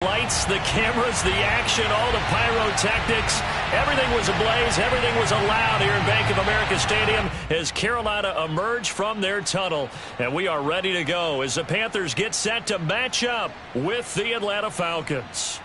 Lights, the cameras, the action, all the pyrotechnics. Everything was ablaze. Everything was allowed here in Bank of America Stadium as Carolina emerged from their tunnel. And we are ready to go as the Panthers get set to match up with the Atlanta Falcons.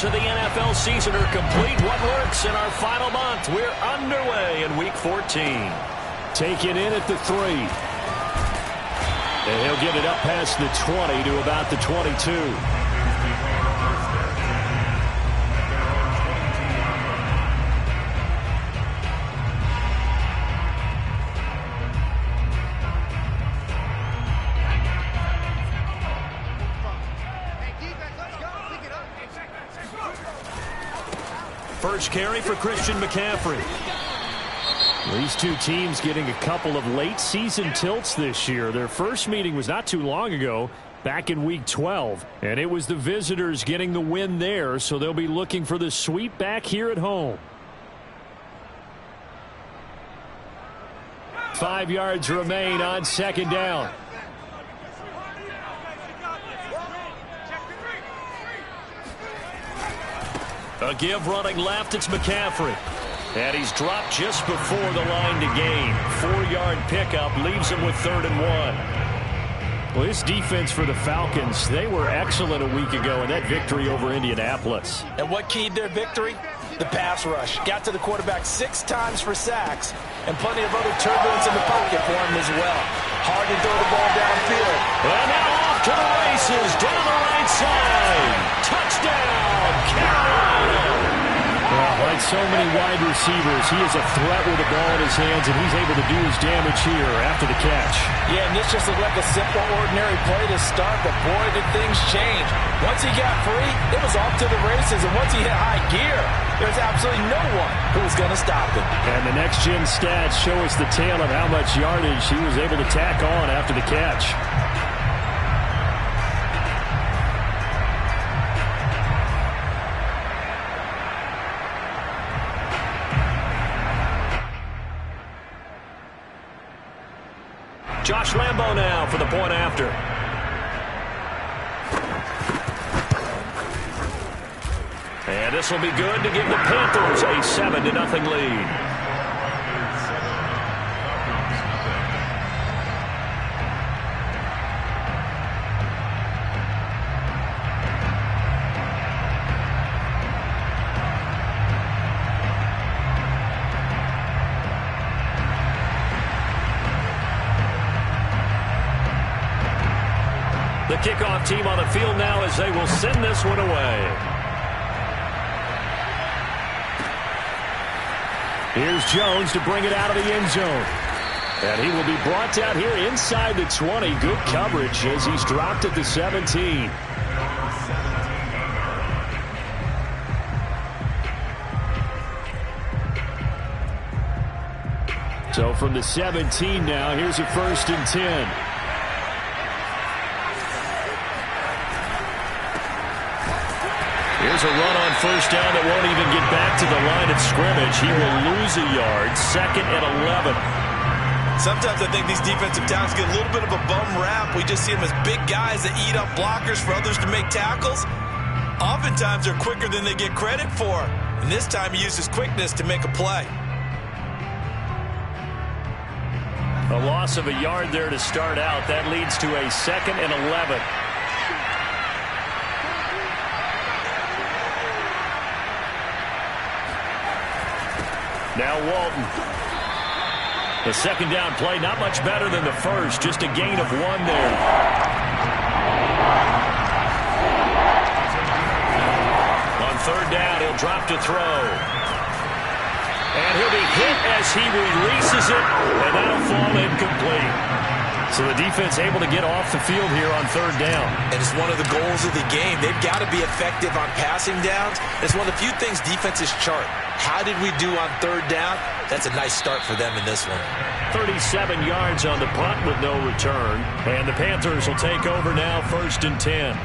Of the NFL season are complete. What works in our final month? We're underway in Week 14. Taken in at the 3. And he'll get it up past the 20 to about the 22. First carry for Christian McCaffrey. These two teams getting a couple of late season tilts this year. Their first meeting was not too long ago, back in Week 12. And it was the visitors getting the win there, so they'll be looking for the sweep back here at home. 5 yards remain on second down. A give running left, it's McCaffrey. And he's dropped just before the line to gain. 4-yard pickup leaves him with 3rd and 1. Well, this defense for the Falcons, they were excellent a week ago in that victory over Indianapolis. And what keyed their victory? The pass rush. Got to the quarterback 6 times for sacks, and plenty of other turbulence in the pocket for him as well. Hard to throw the ball downfield. And now off to the races, down the right side. Touchdown, Carolina! Well, like so many wide receivers, he is a threat with the ball in his hands, and he's able to do his damage here after the catch. Yeah, and this just looked like a simple, ordinary play to start, but boy, did things change. Once he got free, it was off to the races, and once he hit high gear, there's absolutely no one who was going to stop him. And the next-gen stats show us the tale of how much yardage he was able to tack on after the catch. Josh Lambo now for the point after. And this will be good to give the Panthers a 7-0 lead. The kickoff team on the field now as they will send this one away. Here's Jones to bring it out of the end zone. And he will be brought down here inside the 20. Good coverage as he's dropped at the 17. So from the 17 now, here's a 1st and 10. Here's a run on 1st down that won't even get back to the line of scrimmage. He will lose a yard. 2nd and 11. Sometimes I think these defensive tackles get a little bit of a bum rap. We just see them as big guys that eat up blockers for others to make tackles. Oftentimes they're quicker than they get credit for. And this time he used his quickness to make a play. A loss of a yard there to start out. That leads to a 2nd and 11. Now Walton. The 2nd down play, not much better than the first. Just a gain of 1 there. On 3rd down, he'll drop to throw. And he'll be hit as he releases it, and that'll fall incomplete. So the defense able to get off the field here on third down. And it's one of the goals of the game. They've got to be effective on passing downs. It's one of the few things defenses chart. How did we do on third down? That's a nice start for them in this one. 37 yards on the punt with no return. And the Panthers will take over now, 1st and 10.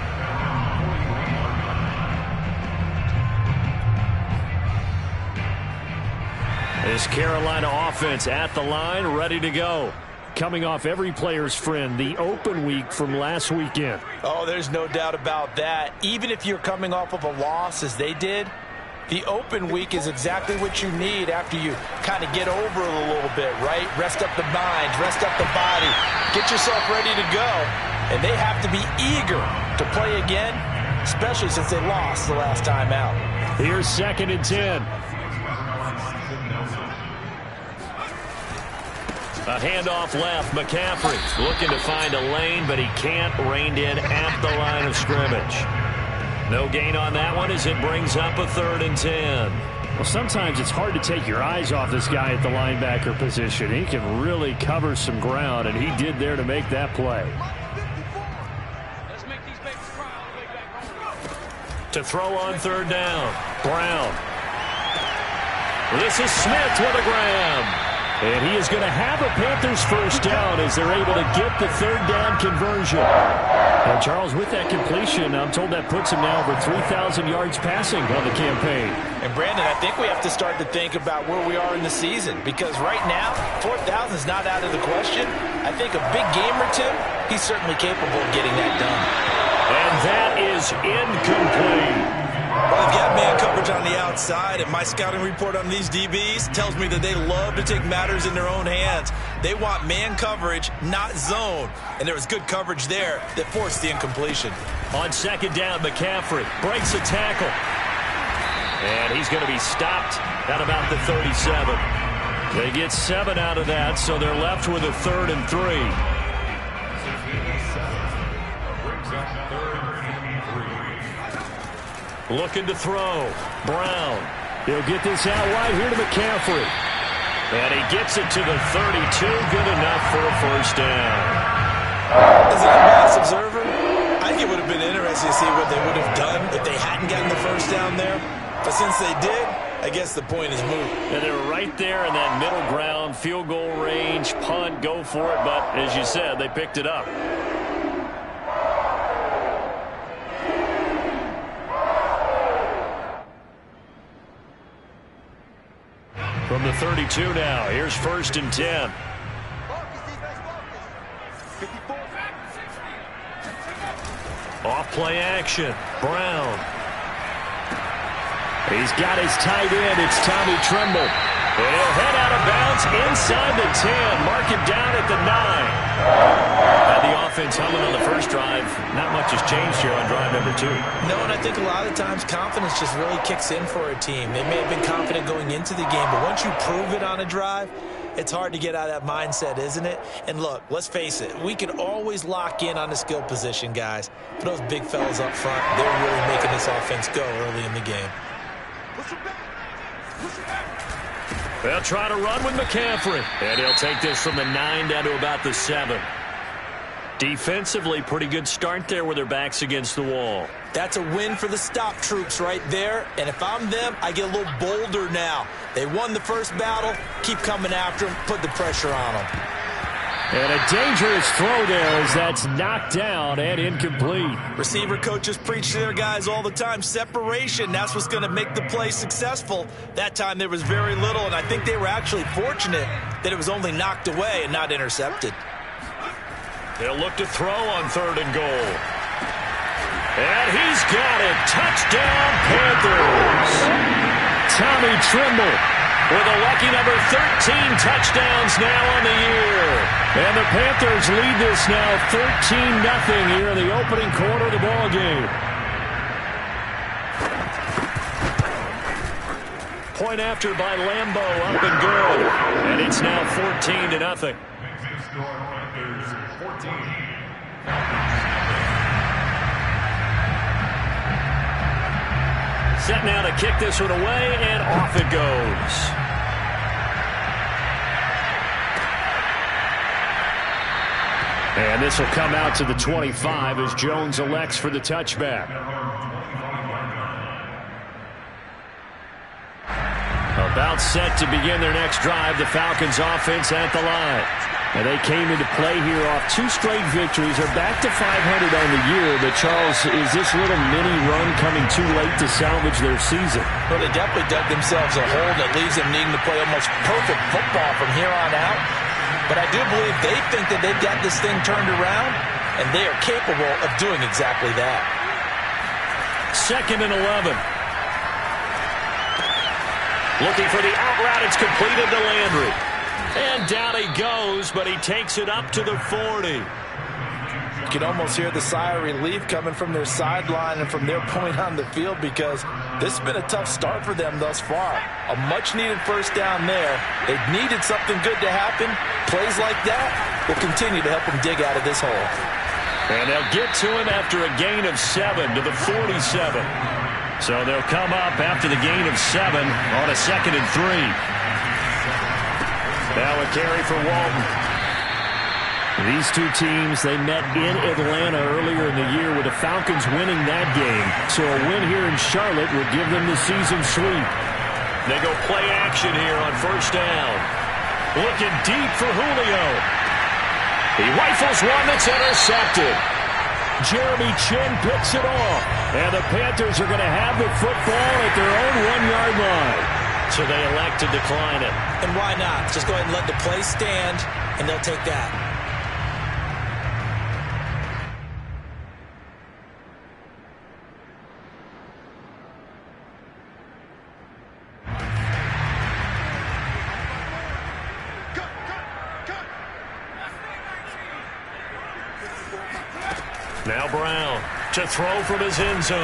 This Carolina offense at the line, ready to go. Coming off every player's friend, the open week from last weekend. Oh, there's no doubt about that. Even if you're coming off of a loss as they did, the open week is exactly what you need after you kind of get over it a little bit, right? Rest up the mind, rest up the body, get yourself ready to go. And they have to be eager to play again, especially since they lost the last time out. Here's 2nd and 10. A handoff left. McCaffrey looking to find a lane, but he can't. Reined in at the line of scrimmage. No gain on that one as it brings up a 3rd and 10. Well, sometimes it's hard to take your eyes off this guy at the linebacker position. He can really cover some ground, and he did there to make that play. To throw on 3rd down. Brown. This is Smith with a grab. And he is going to have a Panthers first down as they're able to get the 3rd down conversion. And Charles, with that completion, I'm told that puts him now over 3,000 yards passing on the campaign. And Brandon, I think we have to start to think about where we are in the season, because right now, 4,000 is not out of the question. I think a big game or two, he's certainly capable of getting that done. And that is incomplete. Well, they've got man coverage on the outside, and my scouting report on these DBs tells me that they love to take matters in their own hands. They want man coverage, not zone. And there was good coverage there that forced the incompletion. On 2nd down, McCaffrey breaks a tackle. And he's going to be stopped at about the 37. They get 7 out of that, so they're left with a 3rd and 3. Looking to throw. Brown. He'll get this out wide here to McCaffrey. And he gets it to the 32. Good enough for a first down. As an advanced observer, I think it would have been interesting to see what they would have done if they hadn't gotten the first down there. But since they did, I guess the point is moot. And they were right there in that middle ground, field goal range, punt, go for it. But as you said, they picked it up. From the 32 now, here's 1st and 10. Off play action. Brown. He's got his tight end. It's Tommy Tremble. And he'll head out of bounds inside the 10. Mark him down at the 9. Had the offense humming on the first drive. Not much has changed here on drive number 2. No, and I think a lot of times confidence just really kicks in for a team. They may have been confident going into the game, but once you prove it on a drive, it's hard to get out of that mindset, isn't it? And look, let's face it, we can always lock in on the skill position, guys. But those big fellas up front, they're really making this offense go early in the game. They'll try to run with McCaffrey. And he'll take this from the 9 down to about the 7. Defensively, pretty good start there with their backs against the wall. That's a win for the stop troops right there. And if I'm them, I get a little bolder now. They won the first battle. Keep coming after them. Put the pressure on them. And a dangerous throw there as that's knocked down and incomplete. Receiver coaches preach to their guys all the time. Separation, that's what's going to make the play successful. That time there was very little, and I think they were actually fortunate that it was only knocked away and not intercepted. They'll look to throw on 3rd and goal. And he's got it. Touchdown, Panthers. Tommy Tremble with a lucky number 13 touchdowns now on the year. And the Panthers lead this now 13-0 here in the opening quarter of the ball game. Point after by Lambeau, up and good. And it's now 14-0. Set now to kick this one away, and off it goes. And this will come out to the 25 as Jones elects for the touchback. About set to begin their next drive, the Falcons offense at the line. And they came into play here off 2 straight victories. They're back to 500 on the year. But, Charles, is this little mini run coming too late to salvage their season? Well, they definitely dug themselves a hole that leaves them needing to play almost perfect football from here on out. But I do believe they think that they've got this thing turned around, and they are capable of doing exactly that. 2nd and 11. Looking for the out route. It's completed to Landry. And down he goes, but he takes it up to the 40. You can almost hear the sigh of relief coming from their sideline and from their point on the field, because this has been a tough start for them thus far. A much-needed first down there. They needed something good to happen. Plays like that will continue to help them dig out of this hole. And they'll get to him after a gain of 7 to the 47. So they'll come up after the gain of 7 on a 2nd and 3. Now a carry for Walton. These two teams, they met in Atlanta earlier in the year with the Falcons winning that game. So a win here in Charlotte would give them the season sweep. They go play action here on first down. Looking deep for Julio. He rifles one that's intercepted. Jeremy Chin picks it off. And the Panthers are going to have the football at their own 1-yard line. So they elect to decline it. And why not? Just go ahead and let the play stand, and they'll take that. Now Brown to throw from his end zone.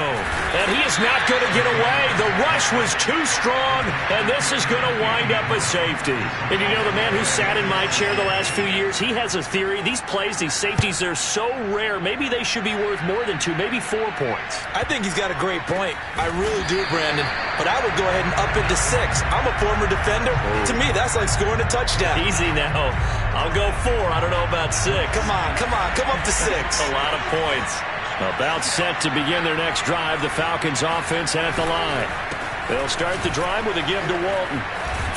And he is not going to get away. The rush was too strong, and this is going to wind up a safety. And you know, the man who sat in my chair the last few years, he has a theory. These plays, these safeties, they're so rare. Maybe they should be worth more than 2, maybe 4 points. I think he's got a great point. I really do, Brandon. But I would go ahead and up it to 6. I'm a former defender. Ooh. To me, that's like scoring a touchdown. Easy now. I'll go 4. I don't know about 6. Come on. Come up to 6. A lot of points. About set to begin their next drive, the Falcons offense at the line. They'll start the drive with a give to Walton.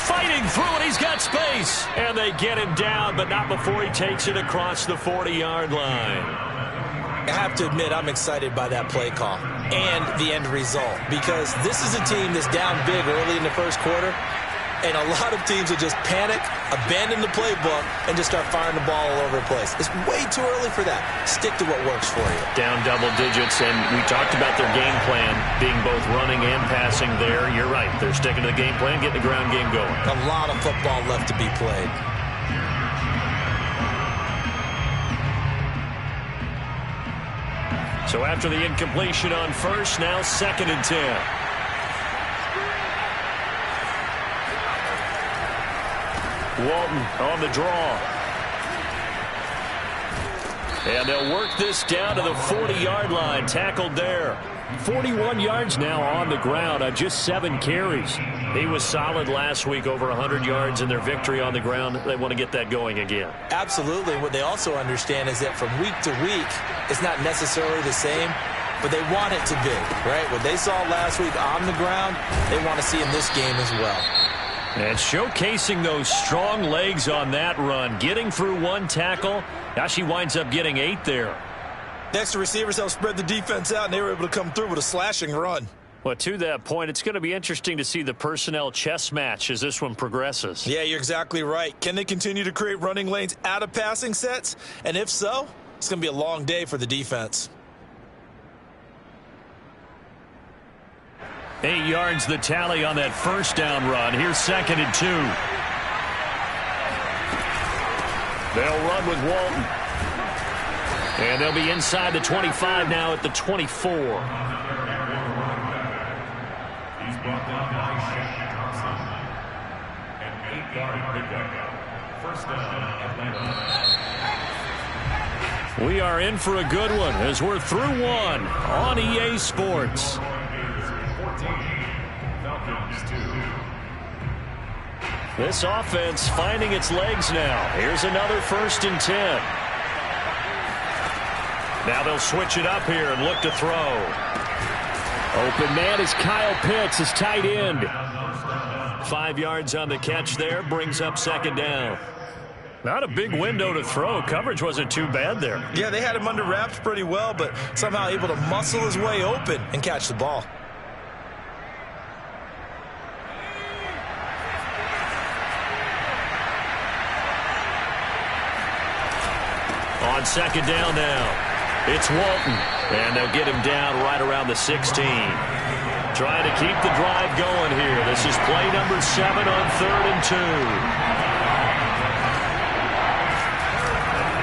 Fighting through it, he's got space. And they get him down, but not before he takes it across the 40-yard line. I have to admit, I'm excited by that play call and the end result, because this is a team that's down big early in the first quarter, and a lot of teams will just panic, abandon the playbook, and just start firing the ball all over the place. It's way too early for that. Stick to what works for you. Down double digits, and we talked about their game plan being both running and passing there. You're right. They're sticking to the game plan, getting the ground game going. A lot of football left to be played. So after the incompletion on first, now 2nd and 10. Walton on the draw. And they'll work this down to the 40-yard line. Tackled there. 41 yards now on the ground on just 7 carries. He was solid last week, over 100 yards in their victory on the ground. They want to get that going again. Absolutely. What they also understand is that from week to week, it's not necessarily the same, but they want it to be, right? What they saw last week on the ground, they want to see in this game as well. And showcasing those strong legs on that run, getting through 1 tackle. Now she winds up getting 8 there. Next, the receivers helped spread the defense out, and they were able to come through with a slashing run. Well, to that point, it's going to be interesting to see the personnel chess match as this one progresses. Yeah, you're exactly right. Can they continue to create running lanes out of passing sets? And if so, it's going to be a long day for the defense. 8 yards the tally on that first down run. Here's 2nd and 2. They'll run with Walton. And they'll be inside the 25 now at the 24. He's brought down by Shaq Johnson. An 8-yard pickup. First down, Atlanta. We are in for a good one as we're through 1 on EA Sports. Falcons 2. This offense finding its legs now. Here's another 1st and 10. Now they'll switch it up here and look to throw. Open man is Kyle Pitts, his tight end. 5 yards on the catch there, brings up second down. Not a big window to throw. Coverage wasn't too bad there. Yeah, they had him under wraps pretty well, but somehow able to muscle his way open and catch the ball. On second down now. It's Walton, and they'll get him down right around the 16. Trying to keep the drive going here. This is play number 7 on 3rd and 2.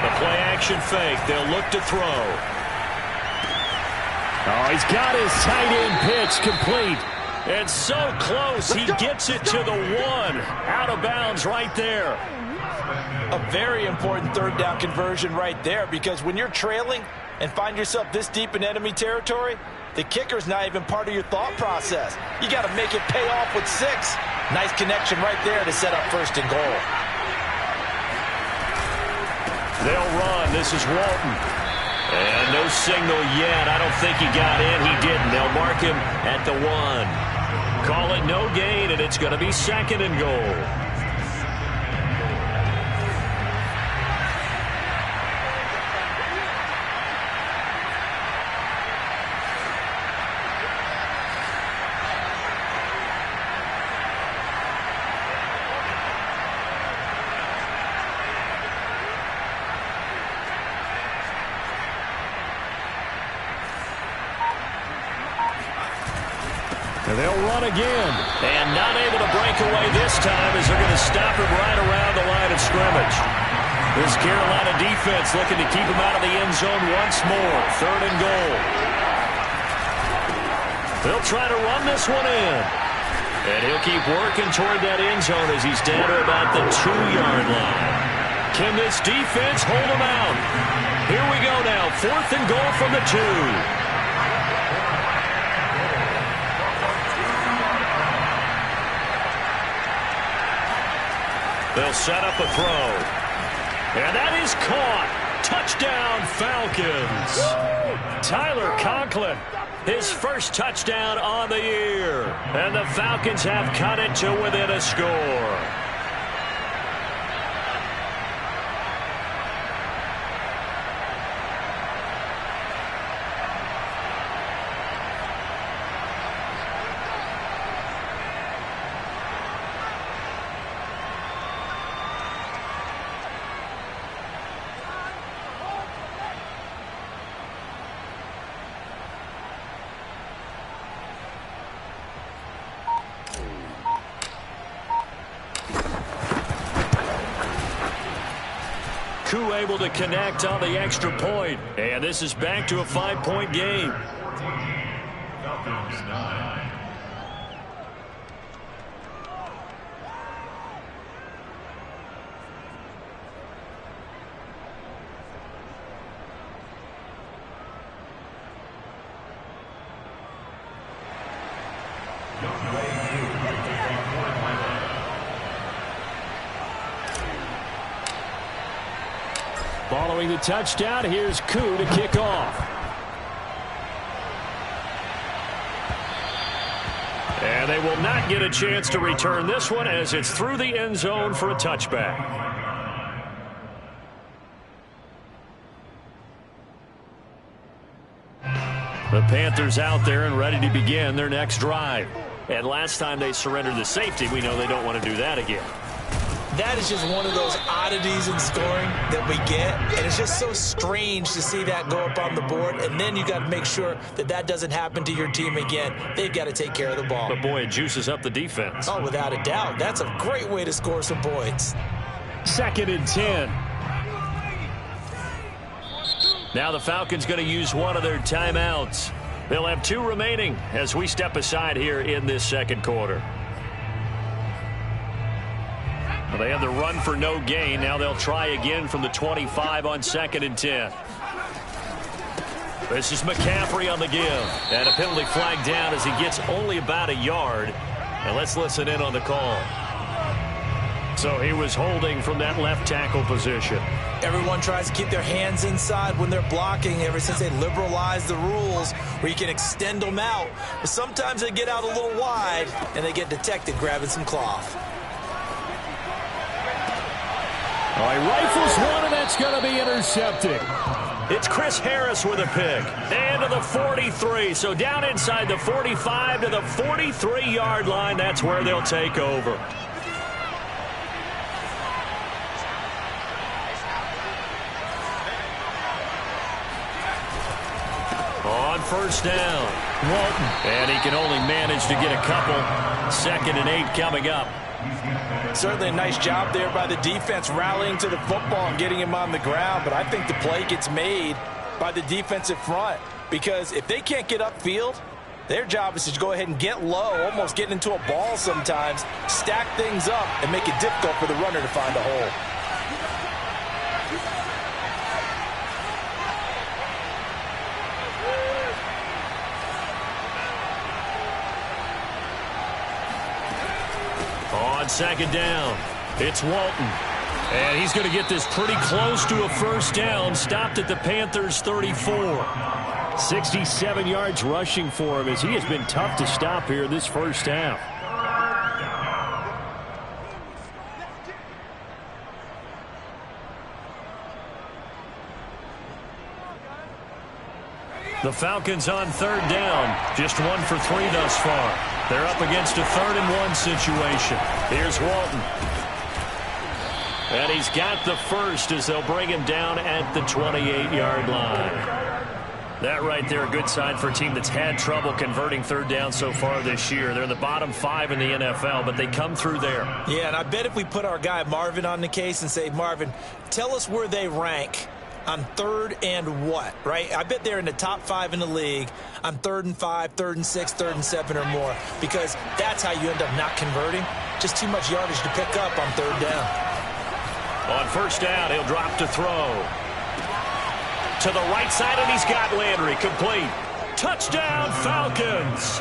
The play-action fake. They'll look to throw. Oh, he's got his tight end pitch complete. And so close, he gets it to the 1. Out of bounds right there. A very important third down conversion right there, because when you're trailing and find yourself this deep in enemy territory, the kicker's not even part of your thought process. You got to make it pay off with 6. Nice connection right there to set up 1st and goal. They'll run. This is Walton. And no signal yet. I don't think he got in. He didn't. They'll mark him at the 1. Call it no gain, and it's going to be 2nd and goal. And they'll run again. And not able to break away this time as they're going to stop him right around the line of scrimmage. This Carolina defense looking to keep him out of the end zone once more. 3rd and goal. They'll try to run this one in. And he'll keep working toward that end zone as he's down to about the 2-yard line. Can this defense hold him out? Here we go now. 4th and goal from the 2. They'll set up a throw. And that is caught. Touchdown, Falcons. Tyler Conklin, his first touchdown on the year. And the Falcons have cut it to within a score. Able to connect on the extra point. And this is back to a 5-point game. Falcons 9. Following the touchdown, here's Koo to kick off. And they will not get a chance to return this one as it's through the end zone for a touchback. The Panthers out there and ready to begin their next drive. And last time they surrendered the safety, we know they don't want to do that again. That is just one of those oddities in scoring that we get, and it's just so strange to see that go up on the board, and then you got to make sure that that doesn't happen to your team again. They've got to take care of the ball. But, boy, it juices up the defense. Oh, without a doubt. That's a great way to score some points. 2nd and 10. Now the Falcons going to use one of their timeouts. They'll have 2 remaining as we step aside here in this second quarter. Well, they had the run for no gain. Now they'll try again from the 25 on 2nd and 10. This is McCaffrey on the give. And a penalty flag down as he gets only about a yard. And let's listen in on the call. So he was holding from that left tackle position. Everyone tries to keep their hands inside when they're blocking ever since they liberalized the rules where you can extend them out. But sometimes they get out a little wide and they get detected grabbing some cloth. All right, rifles one, and that's going to be intercepted. It's Chris Harris with a pick. And to the 43. So down inside the 45 to the 43-yard line. That's where they'll take over. On first down, Walton. And he can only manage to get a couple. 2nd and 8 coming up. Certainly a nice job there by the defense rallying to the football and getting him on the ground. But I think the play gets made by the defensive front. Because if they can't get upfield, their job is to go ahead and get low, almost get into a ball sometimes, stack things up, and make it difficult for the runner to find a hole. On 2nd down, it's Walton. And he's going to get this pretty close to a first down. Stopped at the Panthers' 34. 67 yards rushing for him as he has been tough to stop here this first half. The Falcons on 3rd down. Just 1 for 3 thus far. They're up against a 3rd and 1 situation. Here's Walton. And he's got the first as they'll bring him down at the 28-yard line. That right there, a good sign for a team that's had trouble converting 3rd down so far this year. They're in the bottom 5 in the NFL, but they come through there. Yeah, and I bet if we put our guy Marvin on the case and say, Marvin, tell us where they rank on 3rd and what, right? I bet they're in the top 5 in the league on 3rd and 5, 3rd and 6, 3rd and 7 or more, because that's how you end up not converting. Just too much yardage to pick up on 3rd down. On first down, he'll drop to throw. To the right side, and he's got Landry. Complete. Touchdown, Falcons.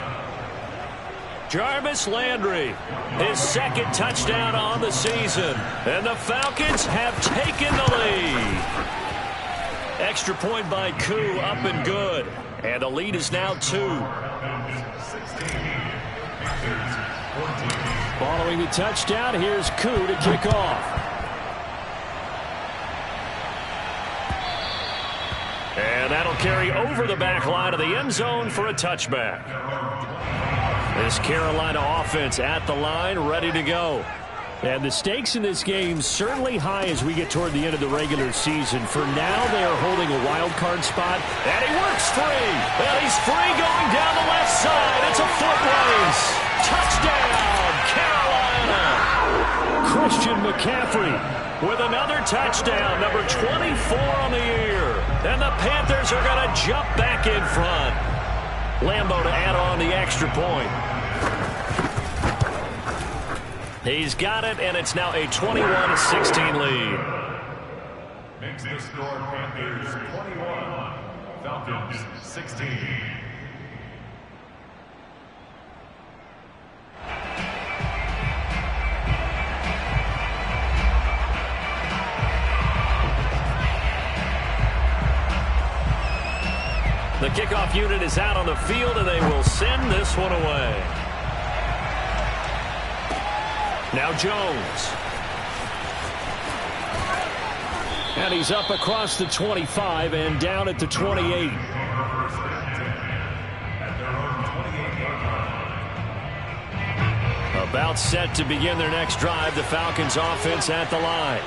Jarvis Landry, his 2nd touchdown on the season. And the Falcons have taken the lead. Extra point by Koo, up and good. And the lead is now 2. Following the touchdown, here's Koo to kick off. And that'll carry over the back line of the end zone for a touchback. This Carolina offense at the line, ready to go. And the stakes in this game certainly high as we get toward the end of the regular season. For now, they are holding a wild card spot. And he works free. And he's free going down the left side. It's a foot race. Touchdown, Carolina. Christian McCaffrey with another touchdown, number 24 on the year. And the Panthers are going to jump back in front. Lambeau to add on the extra point. He's got it, and it's now a 21-16 lead. Makes the score Panthers 21, Falcons 16. The kickoff unit is out on the field, and they will send this one away. Now Jones. And he's up across the 25 and down at the 28. About set to begin their next drive, the Falcons offense at the line.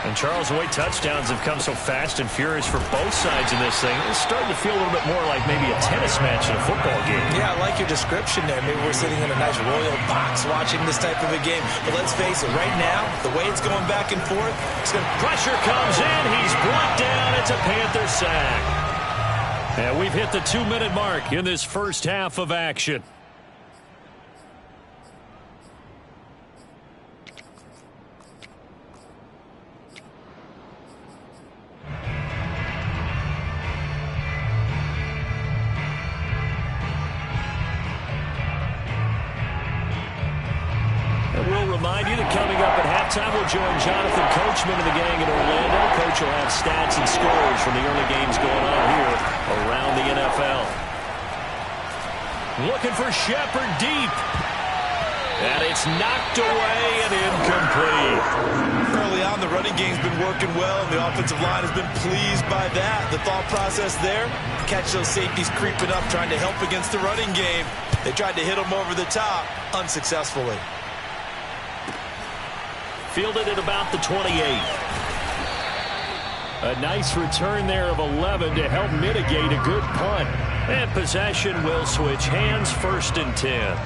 And Charles, the way touchdowns have come so fast and furious for both sides in this thing, it's starting to feel a little bit more like maybe a tennis match in a football game. Yeah, I like your description there. Maybe we're sitting in a nice royal box watching this type of a game. But let's face it, right now, the way it's going back and forth, pressure comes in. He's brought down. It's a Panther sack. And we've hit the 2-minute mark in this first half of action. And we'll remind you that coming up at halftime, we'll join Jonathan Coachman and the gang in Orlando. Coach will have stats and scores from the early games going on here around the NFL. Looking for Shepard deep. And it's knocked away and incomplete. Early on, the running game's been working well, and the offensive line has been pleased by that. The thought process there, catch those safeties creeping up, trying to help against the running game. They tried to hit them over the top, unsuccessfully. Fielded at about the 28. A nice return there of 11 to help mitigate a good punt. And possession will switch hands, 1st and 10.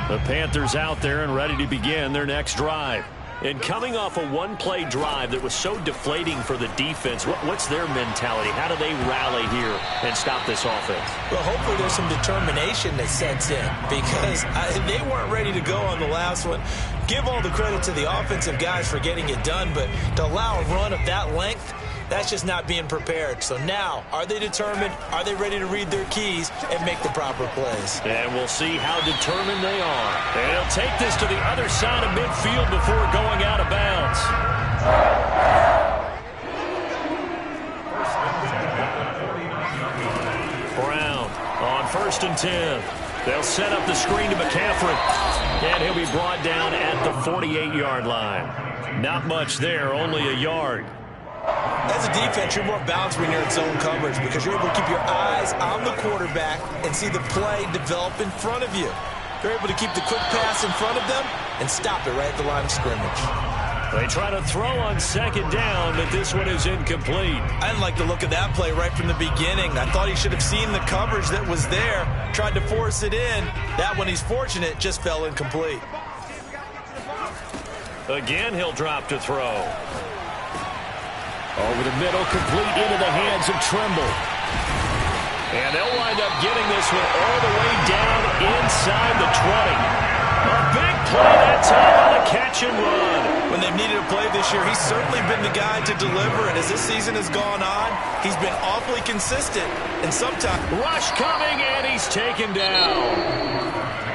The Panthers out there and ready to begin their next drive. And coming off a one-play drive that was so deflating for the defense, what's their mentality? How do they rally here and stop this offense? Well, hopefully there's some determination that sets in because they weren't ready to go on the last one. Give all the credit to the offensive guys for getting it done, but to allow a run of that length, that's just not being prepared. So now, are they determined? Are they ready to read their keys and make the proper plays? And we'll see how determined they are. And he'll take this to the other side of midfield before going out of bounds. Brown on 1st and 10. They'll set up the screen to McCaffrey. And he'll be brought down at the 48-yard line. Not much there, only a yard. As a defense, you're more balanced when you're in zone coverage because you're able to keep your eyes on the quarterback and see the play develop in front of you. You're able to keep the quick pass in front of them and stop it right at the line of scrimmage. They try to throw on 2nd down, but this one is incomplete. I didn't like the look of that play right from the beginning. I thought he should have seen the coverage that was there, tried to force it in. That one, he's fortunate, just fell incomplete. Again, he'll drop to throw. Over the middle, complete into the hands of Trimble. And they'll wind up getting this one all the way down inside the 20. A big play that time on the catch and run. When they've needed a play this year, he's certainly been the guy to deliver. And as this season has gone on, he's been awfully consistent. And sometimes... Rush coming, and he's taken down.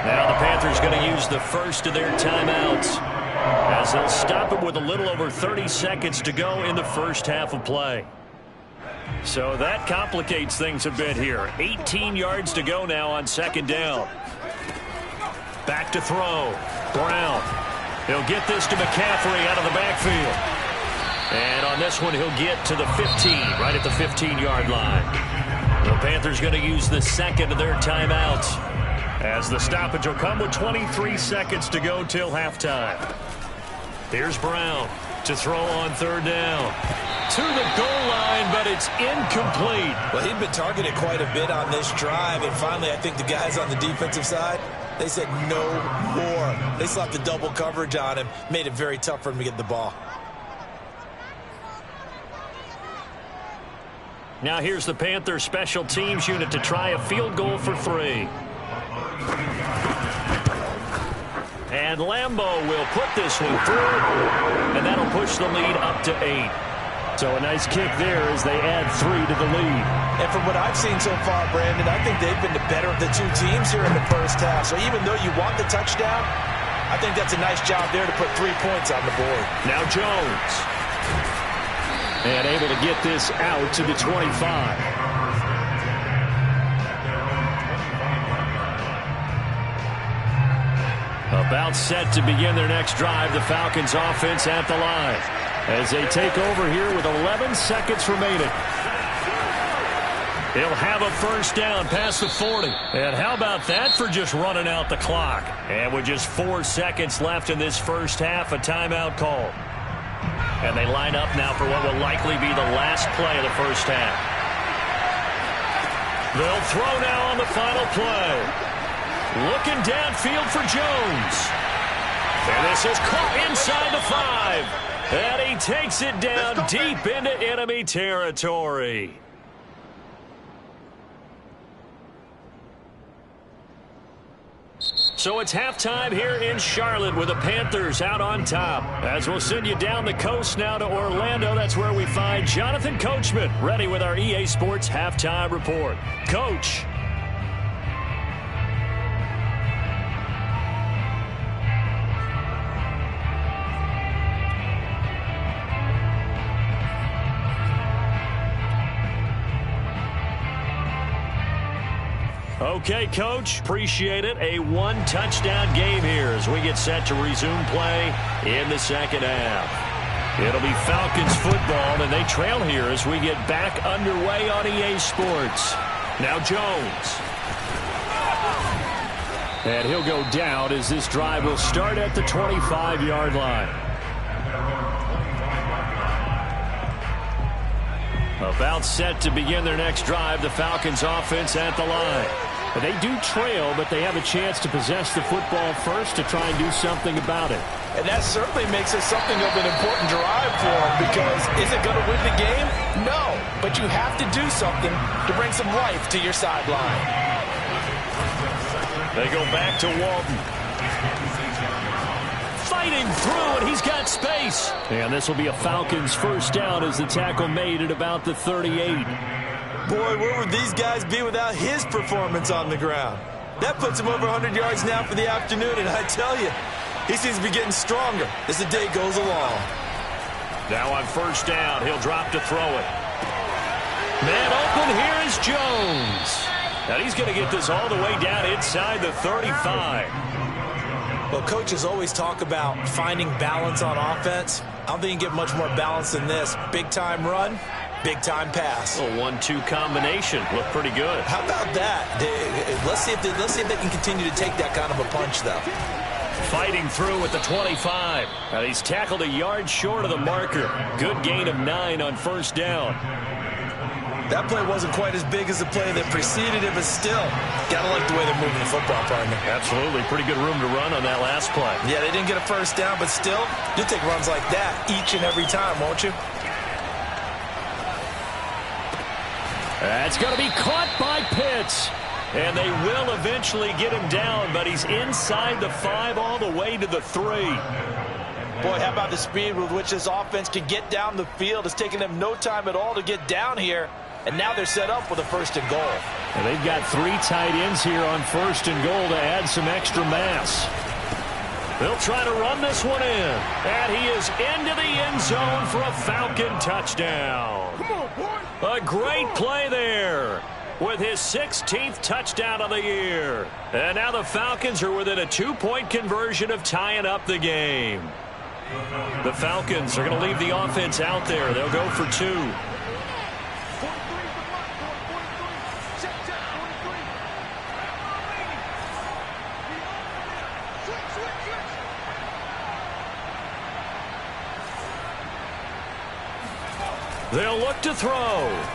Now the Panthers going to use the first of their timeouts, as they'll stop it with a little over 30 seconds to go in the first half of play. So that complicates things a bit here. 18 yards to go now on 2nd down. Back to throw. Brown. He'll get this to McCaffrey out of the backfield. And on this one, he'll get to the 15, right at the 15-yard line. The Panthers going to use the second of their timeouts, as the stoppage will come with 23 seconds to go till halftime. Here's Brown to throw on 3rd down. To the goal line, but it's incomplete. Well, he'd been targeted quite a bit on this drive, and finally I think the guys on the defensive side, they said no more. They slapped the double coverage on him, made it very tough for him to get the ball. Now here's the Panthers special teams unit to try a field goal for 3. And Lambeau will put this one through, and that'll push the lead up to 8. So a nice kick there as they add 3 to the lead. And from what I've seen so far, Brandon, I think they've been the better of the two teams here in the first half. So even though you want the touchdown, I think that's a nice job there to put 3 points on the board. Now Jones. And able to get this out to the 25. About set to begin their next drive, the Falcons offense at the line, as they take over here with 11 seconds remaining. He'll have a first down past the 40. And how about that for just running out the clock? And with just 4 seconds left in this first half, a timeout call. And they line up now for what will likely be the last play of the first half. They'll throw now on the final play. Looking downfield for Jones. And this is caught inside the 5. And he takes it down deep into enemy territory. So it's halftime here in Charlotte with the Panthers out on top. As we'll send you down the coast now to Orlando, that's where we find Jonathan Coachman ready with our EA Sports Halftime Report. Coach. Okay, Coach, appreciate it. A one-touchdown game here as we get set to resume play in the second half. It'll be Falcons football, and they trail here as we get back underway on EA Sports. Now Jones. And he'll go down as this drive will start at the 25-yard line. About set to begin their next drive, the Falcons offense at the line. They do trail, but they have a chance to possess the football first to try and do something about it. And that certainly makes it something of an important drive for them, because is it going to win the game? No, but you have to do something to bring some life to your sideline. They go back to Walton. Fighting through, and he's got space. And this will be a Falcons first down as the tackle made at about the 38. Boy, where would these guys be without his performance on the ground? That puts him over 100 yards now for the afternoon, and I tell you, he seems to be getting stronger as the day goes along. Now on first down, he'll drop to throw it. Man open, here is Jones. And he's going to get this all the way down inside the 35. Well, coaches always talk about finding balance on offense. I don't think you get much more balance than this. Big-time run, big-time pass. A 1-2 combination. Look pretty good. How about that? Let's see if they can continue to take that kind of a punch, though. Fighting through at the 25. Now he's tackled a yard short of the marker. Good gain of 9 on first down. That play wasn't quite as big as the play that preceded it, but still, gotta like the way they're moving the football, partner. Absolutely. Pretty good room to run on that last play. Yeah, they didn't get a first down, but still, you'll take runs like that each and every time, won't you? That's going to be caught by Pitts. And they will eventually get him down, but he's inside the 5 all the way to the 3. Boy, how about the speed with which this offense can get down the field? It's taken them no time at all to get down here. And now they're set up with a first and goal. And they've got 3 tight ends here on first and goal to add some extra mass. They'll try to run this one in. And he is into the end zone for a Falcon touchdown. Come on, boy. A great play there with his 16th touchdown of the year. And now the Falcons are within a 2-point conversion of tying up the game. The Falcons are going to leave the offense out there. They'll go for 2. They'll look to throw.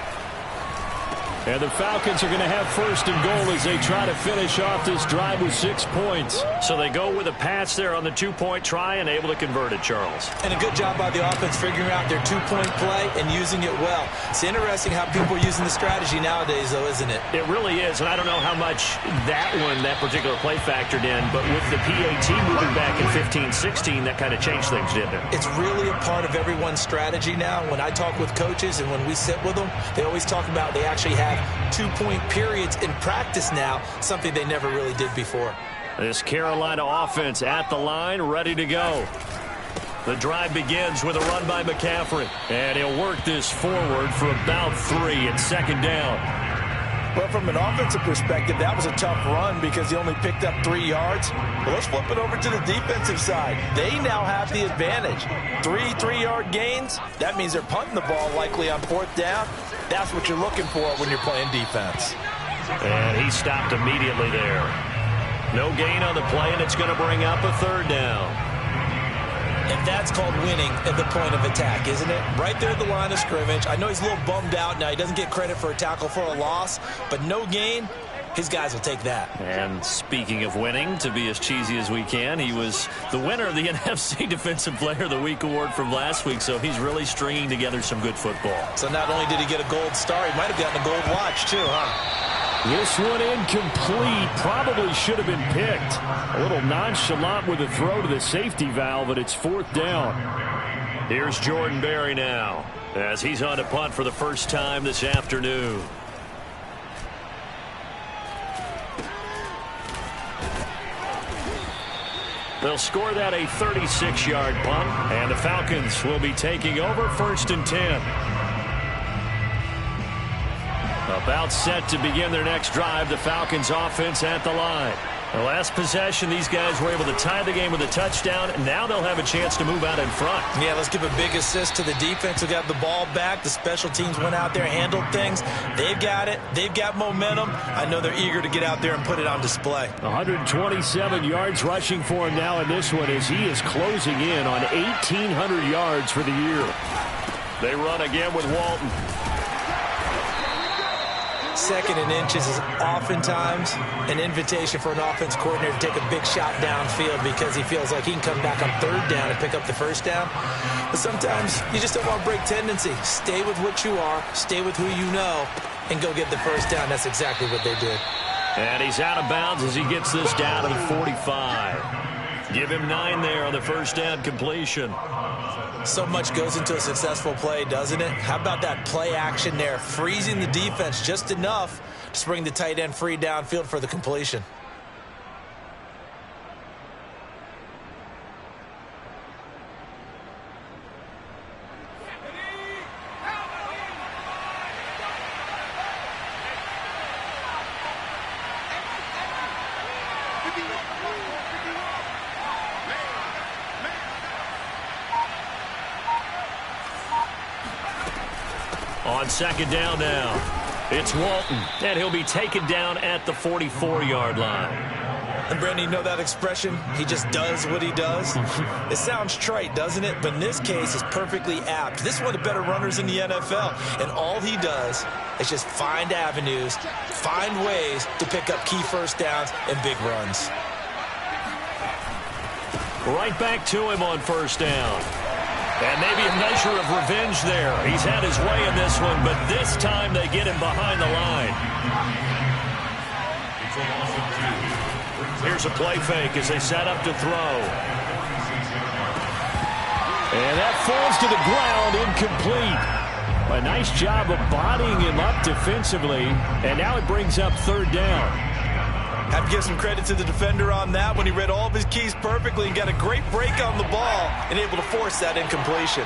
And the Falcons are going to have first and goal as they try to finish off this drive with 6 points. So they go with a pass there on the 2-point try and able to convert it, Charles. And a good job by the offense figuring out their 2-point play and using it well. It's interesting how people are using the strategy nowadays, though, isn't it? It really is, and I don't know how much that particular play factored in, but with the PAT moving back in 15-16, that kind of changed things, didn't it? It's really a part of everyone's strategy now. When I talk with coaches and when we sit with them, they always talk about they actually have 2-point periods in practice now, something they never really did before. This Carolina offense at the line, ready to go. The drive begins with a run by McCaffrey, and he'll work this forward for about 3 at second down. Well, from an offensive perspective, that was a tough run because he only picked up 3 yards. But let's flip it over to the defensive side. They now have the advantage. 3 3-yard gains. That means they're punting the ball likely on 4th down. That's what you're looking for when you're playing defense. And he stopped immediately there. No gain on the play, and it's going to bring up a 3rd down. And that's called winning at the point of attack, isn't it? Right there at the line of scrimmage. I know he's a little bummed out now. He doesn't get credit for a tackle for a loss, but no gain, his guys will take that. And speaking of winning, to be as cheesy as we can, he was the winner of the NFC Defensive Player of the Week award from last week, so he's really stringing together some good football. So not only did he get a gold star, he might have gotten a gold watch too, huh? This one incomplete. Probably should have been picked. A little nonchalant with a throw to the safety valve, but it's 4th down. Here's Jordan Berry now as he's on to punt for the first time this afternoon. They'll score that a 36-yard punt, and the Falcons will be taking over 1st and 10. A About set to begin their next drive, the Falcons offense at the line. The last possession, these guys were able to tie the game with a touchdown, and now they'll have a chance to move out in front. Yeah, let's give a big assist to the defense who got the ball back. The special teams went out there, handled things. They've got it. They've got momentum. I know they're eager to get out there and put it on display. 127 yards rushing for him now in this one as he is closing in on 1,800 yards for the year. They run again with Walton. Second and inches is oftentimes an invitation for an offense coordinator to take a big shot downfield because he feels like he can come back on third down and pick up the first down. But sometimes you just don't want to break tendency. Stay with what you are, stay with who you know, and go get the first down. That's exactly what they did. And he's out of bounds as he gets this down to the 45. Give him 9 there on the first down completion. So much goes into a successful play, doesn't it? How about that play action there? Freezing the defense just enough to bring the tight end free downfield for the completion. On second down now, it's Walton, and he'll be taken down at the 44-yard line. And, Brandon, you know that expression? He just does what he does? It sounds trite, doesn't it? But in this case, it's perfectly apt. This is one of the better runners in the NFL, and all he does is just find avenues, find ways to pick up key first downs and big runs. Right back to him on first down. And maybe a measure of revenge there. He's had his way in this one, but this time they get him behind the line. Here's a play fake as they set up to throw. And that falls to the ground, incomplete. A nice job of bodying him up defensively, and now it brings up third down. Have to give some credit to the defender on that when he read all of his keys perfectly and got a great break on the ball and able to force that incompletion.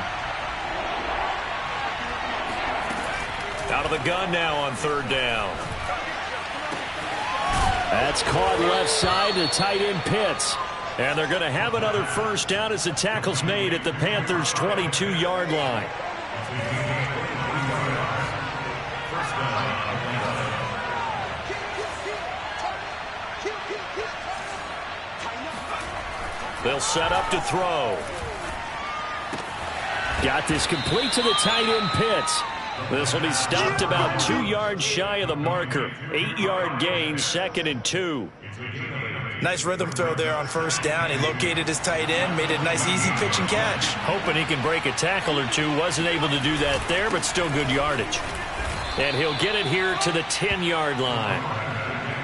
Out of the gun now on third down. That's caught left side to tight end Pitts. And they're going to have another first down as the tackle's made at the Panthers' 22-yard line. They'll set up to throw. Got this complete to the tight end Pitts. This will be stopped about 2 yards shy of the marker. 8-yard gain, 2nd and 2. Nice rhythm throw there on first down. He located his tight end, made it a nice easy pitch and catch. Hoping he can break a tackle or two. Wasn't able to do that there, but still good yardage. And he'll get it here to the 10-yard line.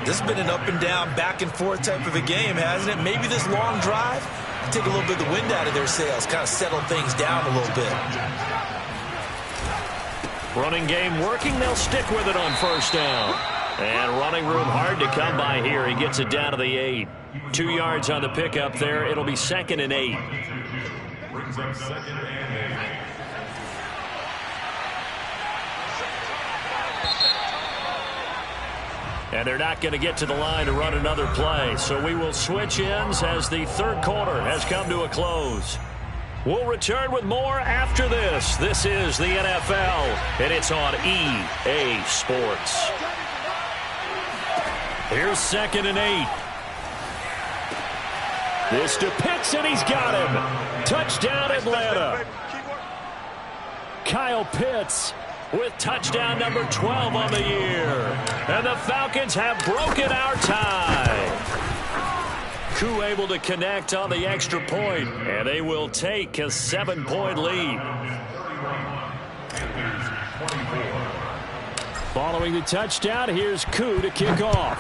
This has been an up and down, back and forth type of a game, hasn't it? Maybe this long drive take a little bit of the wind out of their sails, kind of settle things down a little bit. Running game working. They'll stick with it on first down. And running room hard to come by here. He gets it down to the 8. 2 yards on the pickup there. It'll be 2nd and 8. Brings up 2nd and 8. And they're not going to get to the line to run another play. So we will switch ends as the third quarter has come to a close. We'll return with more after this. This is the NFL, and it's on EA Sports. Here's 2nd and 8. This to Pitts, and he's got him. Touchdown, Atlanta. Kyle Pitts with touchdown number 12 on the year. And the Falcons have broken our tie. Koo able to connect on the extra point, and they will take a 7-point lead. Following the touchdown, here's Koo to kick off.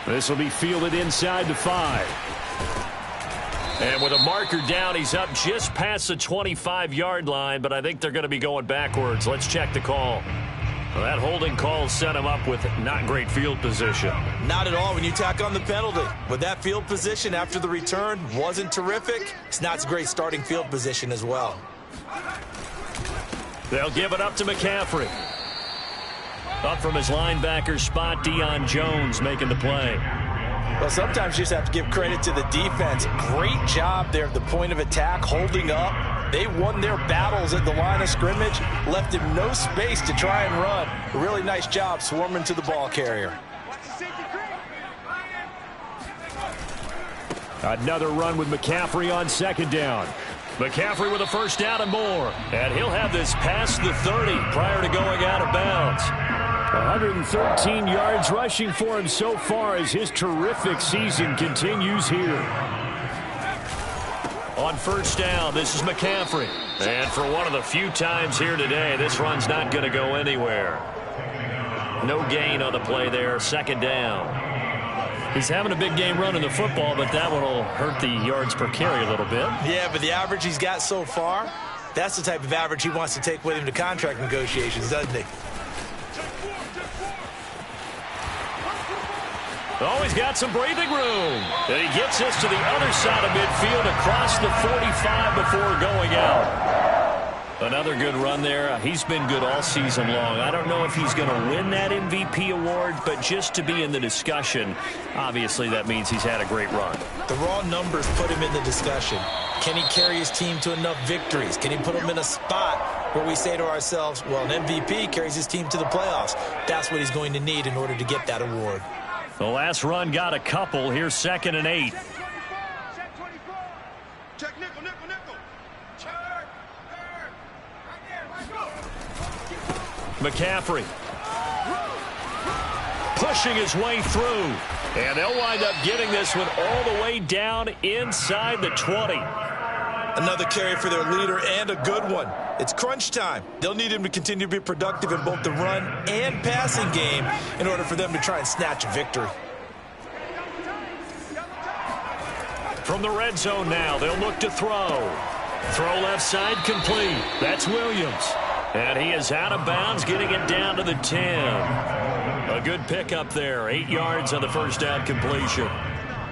This will be fielded inside the 5. And with a marker down, he's up just past the 25-yard line, but I think they're going to be going backwards. Let's check the call. Well, that holding call set him up with not great field position. Not at all when you tack on the penalty. With that field position after the return wasn't terrific. It's not a great starting field position as well. They'll give it up to McCaffrey. Up from his linebacker spot, Deion Jones making the play. Well, sometimes you just have to give credit to the defense. Great job there at the point of attack, holding up. They won their battles at the line of scrimmage, left him no space to try and run. A really nice job swarming to the ball carrier. Another run with McCaffrey on second down. McCaffrey with a first down and more. And he'll have this past the 30 prior to going out of bounds. 113 yards rushing for him so far as his terrific season continues here. On first down, this is McCaffrey. And for one of the few times here today, this run's not going to go anywhere. No gain on the play there, second down. He's having a big game running the football, but that one will hurt the yards per carry a little bit. Yeah, but the average he's got so far, that's the type of average he wants to take with him to contract negotiations, doesn't he? Oh, he's got some breathing room. And he gets us to the other side of midfield across the 45 before going out. Another good run there. He's been good all season long. I don't know if he's going to win that MVP award, but just to be in the discussion, obviously that means he's had a great run. The raw numbers put him in the discussion. Can he carry his team to enough victories? Can he put them in a spot where we say to ourselves, well, an MVP carries his team to the playoffs. That's what he's going to need in order to get that award. The last run got a couple. Here's 2nd and 8. McCaffrey pushing his way through. And they'll wind up getting this one all the way down inside the 20. Another carry for their leader and a good one. It's crunch time. They'll need him to continue to be productive in both the run and passing game in order for them to try and snatch a victory. From the red zone now, they'll look to throw. Throw left side complete. That's Williams. And he is out of bounds, getting it down to the 10. A good pickup there. 8 yards on the first down completion.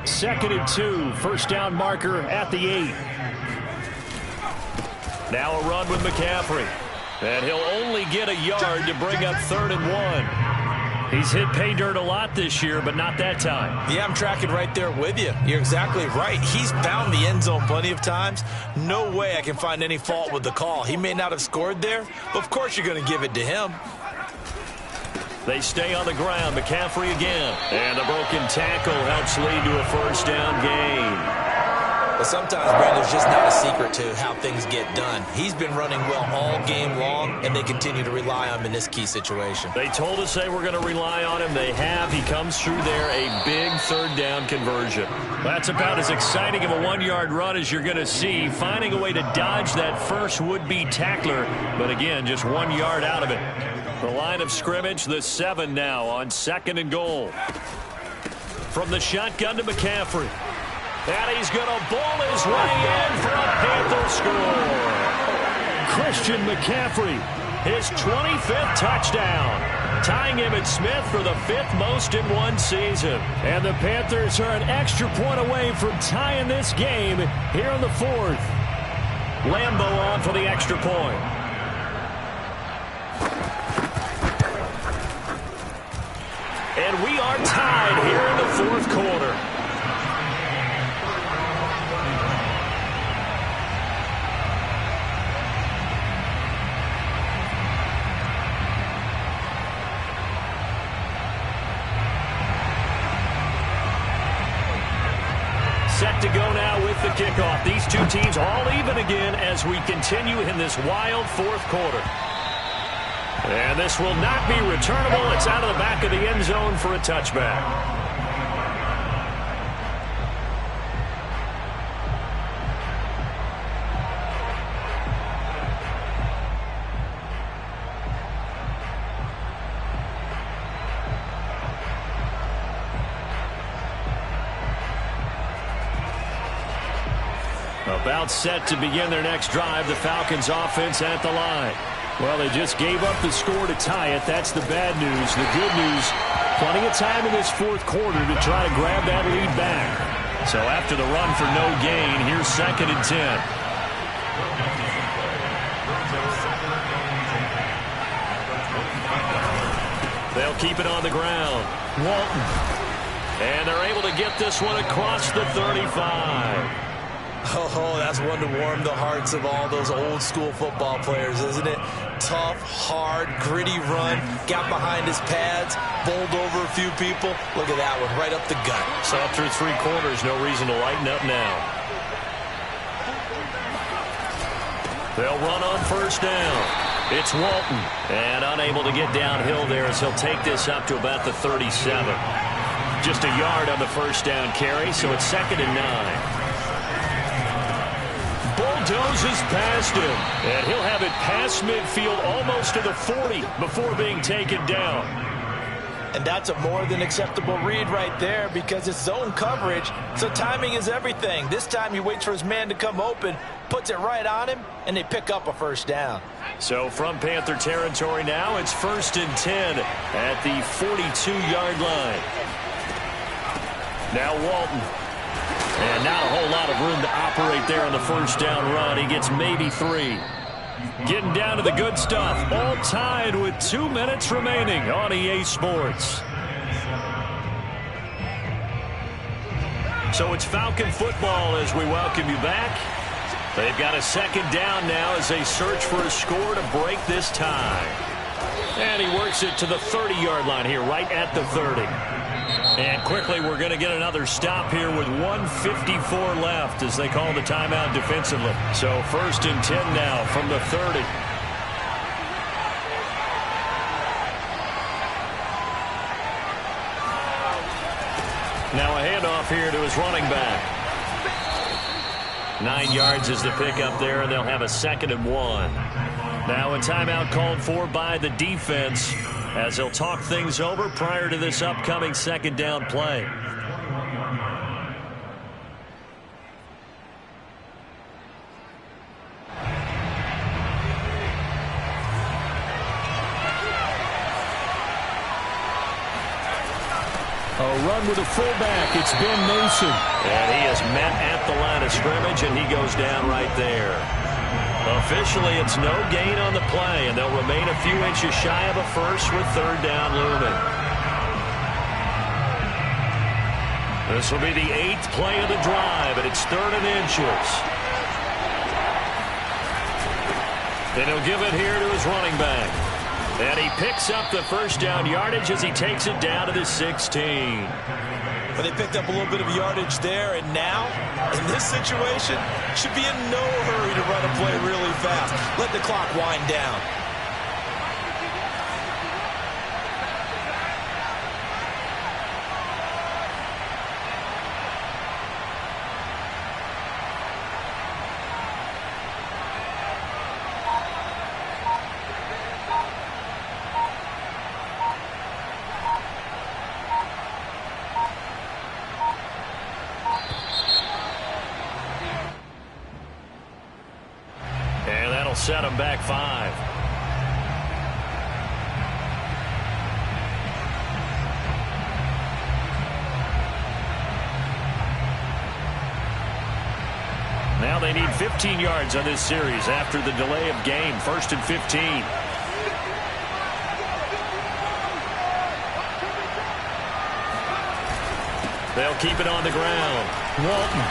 2nd and 2. First down marker at the 8. Now a run with McCaffrey. And he'll only get a yard to bring up 3rd and 1. He's hit pay dirt a lot this year, but not that time. Yeah, I'm tracking right there with you. You're exactly right. He's found the end zone plenty of times. No way I can find any fault with the call. He may not have scored there, but of course you're going to give it to him. They stay on the ground. McCaffrey again. And the broken tackle helps lead to a first down gain. But sometimes, Brandon, there's just not a secret to how things get done. He's been running well all game long, and they continue to rely on him in this key situation. They told us they were going to rely on him. They have. He comes through there, a big 3rd down conversion. That's about as exciting of a 1-yard run as you're going to see, finding a way to dodge that first would-be tackler. But again, just 1 yard out of it. The line of scrimmage, the 7 now on 2nd and goal. From the shotgun to McCaffrey. And he's going to ball his way in for a Panther score. Christian McCaffrey, his 25th touchdown, tying Emmitt Smith for the 5th most in one season. And the Panthers are an extra point away from tying this game here in the 4th. Lambeau on for the extra point. And we are tied here in the 4th quarter. Set to go now with the kickoff. These two teams all even again as we continue in this wild 4th quarter. And this will not be returnable. It's out of the back of the end zone for a touchback. About set to begin their next drive, the Falcons offense at the line. Well, they just gave up the score to tie it. That's the bad news. The good news, plenty of time in this 4th quarter to try to grab that lead back. So after the run for no gain, here's 2nd and 10. They'll keep it on the ground. Walton. And they're able to get this one across the 35. Oh, that's one to warm the hearts of all those old school football players, isn't it? Tough, hard, gritty run. Got behind his pads, bowled over a few people. Look at that one, right up the gut. So through 3 quarters, no reason to lighten up now. They'll run on first down. It's Walton. And unable to get downhill there as he'll take this up to about the 37. Just a yard on the first down carry, so it's 2nd and 9. Bulldozes past him, and he'll have it past midfield almost to the 40 before being taken down. And that's a more than acceptable read right there because it's zone coverage, so timing is everything. This time he waits for his man to come open, puts it right on him, and they pick up a first down. So from Panther territory now, it's 1st and 10 at the 42-yard line. Now Walton. And not a whole lot of room to operate there on the first down run. He gets maybe 3. Getting down to the good stuff. All tied with 2 minutes remaining on EA Sports. So it's Falcon football as we welcome you back. They've got a 2nd down now as they search for a score to break this tie. And he works it to the 30-yard line here, right at the 30. And quickly, we're going to get another stop here with 1:54 left as they call the timeout defensively. So 1st and 10 now from the 30. Now a handoff here to his running back. 9 yards is the pickup there, and they'll have a 2nd and 1. Now a timeout called for by the defense as they'll talk things over prior to this upcoming 2nd down play. A run with a fullback. It's Ben Mason. And he is met at the line of scrimmage, and he goes down right there. Officially, it's no gain on the play, and they'll remain a few inches shy of a first with 3rd down looming. This will be the 8th play of the drive, and it's 3rd and inches. Then he'll give it here to his running back. And he picks up the first down yardage as he takes it down to the 16. But they picked up a little bit of yardage there, and now, in this situation, should be in no hurry to run a play really fast. Let the clock wind down. Set him back 5. Now they need 15 yards on this series after the delay of game. 1st and 15. They'll keep it on the ground. Walton.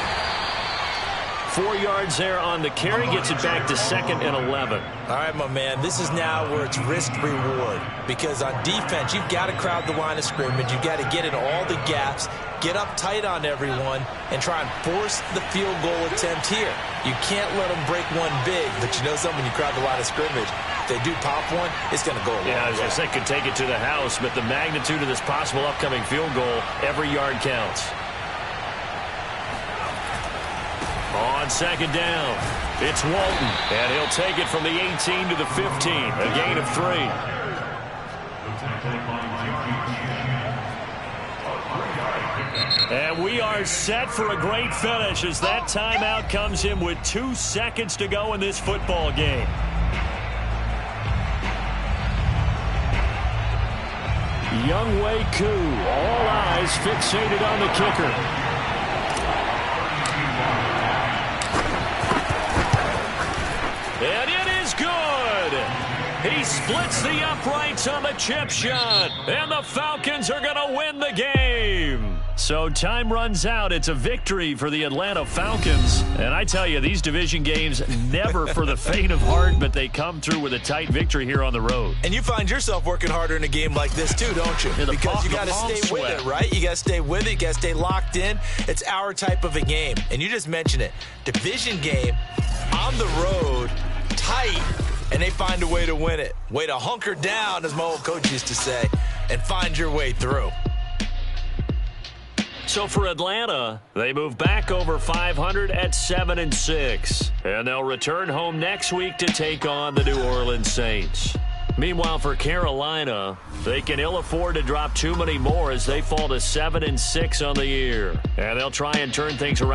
4 yards there on the carry, gets it back to 2nd and 11. All right, my man, this is now where it's risk-reward. Because on defense, you've got to crowd the line of scrimmage. You've got to get in all the gaps, get up tight on everyone, and try and force the field goal attempt here. You can't let them break one big, but you know something, when you crowd the line of scrimmage, if they do pop one, it's going to go a long way. Yeah, I was going to say, could take it to the house, but the magnitude of this possible upcoming field goal, every yard counts. On 2nd down, it's Walton, and he'll take it from the 18 to the 15, a gain of 3. And we are set for a great finish as that timeout comes in with 2 seconds to go in this football game. Younghoe Koo, all eyes fixated on the kicker. And it is good. He He splits the uprights on the chip shot, and the Falcons are going to win the game. So time runs out. It's a victory for the Atlanta Falcons. And I tell you, these division games, never for the faint of heart, but they come through with a tight victory here on the road. And you find yourself working harder in a game like this too, don't you? Because you got to stay with it, right? You got to stay with it. You got to stay locked in. It's our type of a game. And you just mentioned it. Division game, on the road, tight, and they find a way to win it. Way to hunker down, as my old coach used to say, and find your way through. So for Atlanta, they move back over 500 at 7-6. And they'll return home next week to take on the New Orleans Saints. Meanwhile, for Carolina, they can ill afford to drop too many more as they fall to 7-6 on the year. And they'll try and turn things around.